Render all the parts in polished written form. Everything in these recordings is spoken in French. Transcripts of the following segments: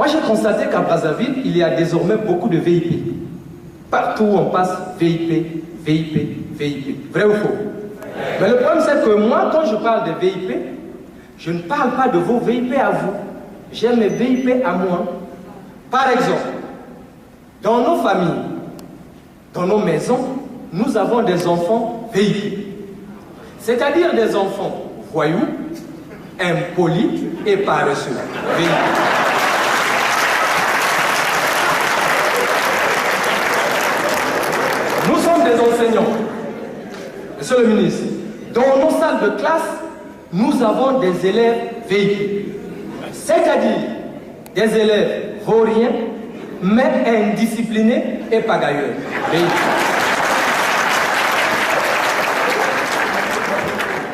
Moi, j'ai constaté qu'à Brazzaville, il y a désormais beaucoup de VIP. Partout où on passe, VIP, VIP, VIP. Vrai ou faux? Mais le problème, c'est que moi, quand je parle de VIP, je ne parle pas de vos VIP à vous. J'ai mes VIP à moi. Par exemple, dans nos familles, dans nos maisons, nous avons des enfants VIP. C'est-à-dire des enfants voyous, impolis et paresseux. VIP. Nous sommes des enseignants. Monsieur le ministre, dans nos salles de classe, nous avons des élèves VIP. C'est-à-dire des élèves vauriens, mais indisciplinés et pagailleurs.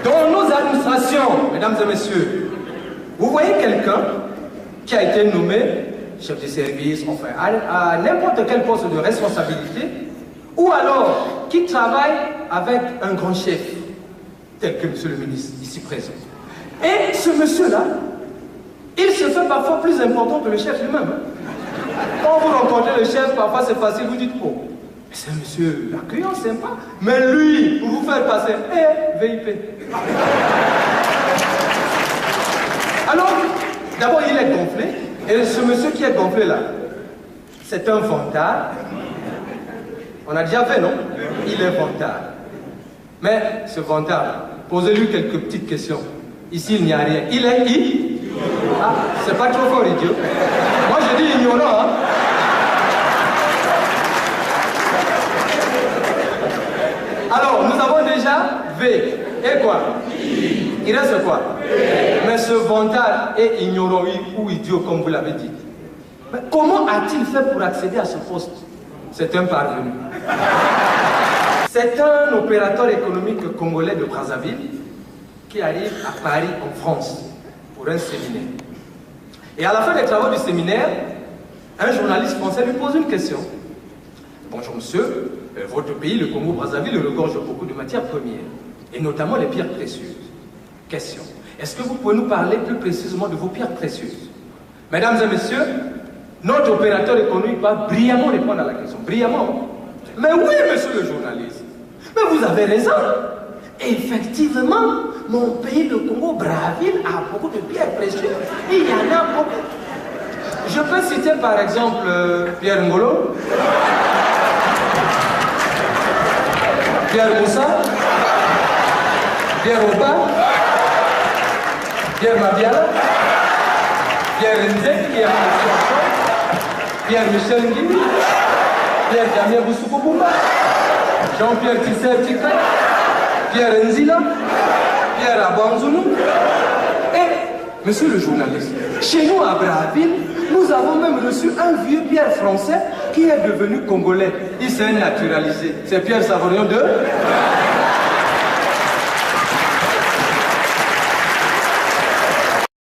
Dans nos administrations, mesdames et messieurs, vous voyez quelqu'un qui a été nommé chef de service, enfin, à n'importe quel poste de responsabilité, ou alors qui travaille avec un grand chef, tel que monsieur le ministre, ici présent. Et ce monsieur-là, il se fait parfois plus important que le chef lui-même. Quand vous rencontrez le chef, parfois c'est facile, vous dites, oh, c'est un monsieur accueillant, sympa. Mais lui, pour vous faire passer, VIP. Alors, d'abord, il est gonflé. Et ce monsieur qui est gonflé là, c'est un vantard. On a déjà fait, non? Il est vantard. Mais ce vantard, posez-lui quelques petites questions. Ici, il n'y a rien. Il est qui? Ah, c'est pas trop fort, idiot. Moi, je dis ignorant, hein? Alors, nous avons déjà V. Et quoi? Il reste quoi? Mais ce vantard est ignorant ou idiot, comme vous l'avez dit. Mais comment a-t-il fait pour accéder à ce poste? C'est un parvenu. C'est un opérateur économique congolais de Brazzaville qui arrive à Paris, en France, pour un séminaire. Et à la fin des travaux du séminaire, un journaliste français lui pose une question. Bonjour monsieur, votre pays, le Congo-Brazzaville, regorge beaucoup de matières premières, et notamment les pierres précieuses. Question. Est-ce que vous pouvez nous parler plus précisément de vos pierres précieuses? Mesdames et messieurs, notre opérateur économique va brillamment répondre à la question. Brillamment. Mais oui, monsieur le journaliste. Mais vous avez raison. Effectivement, mon pays, le Congo-Brazzaville, a beaucoup de pierres précieuses. Et il y en a beaucoup. Je peux citer par exemple Pierre Ngolo, Pierre Moussa, Pierre Oba, Pierre Mabiala, Pierre Nzek, qui est Pierre Michel Ngui, Pierre Damien Boussoukoumba, Jean-Pierre Tisser Tika, Pierre Nzila, Pierre Abanzounou. Et, monsieur le journaliste, chez nous à Brazzaville, nous avons même reçu un vieux Pierre français qui est devenu congolais. Il s'est naturalisé. C'est Pierre Savorion de...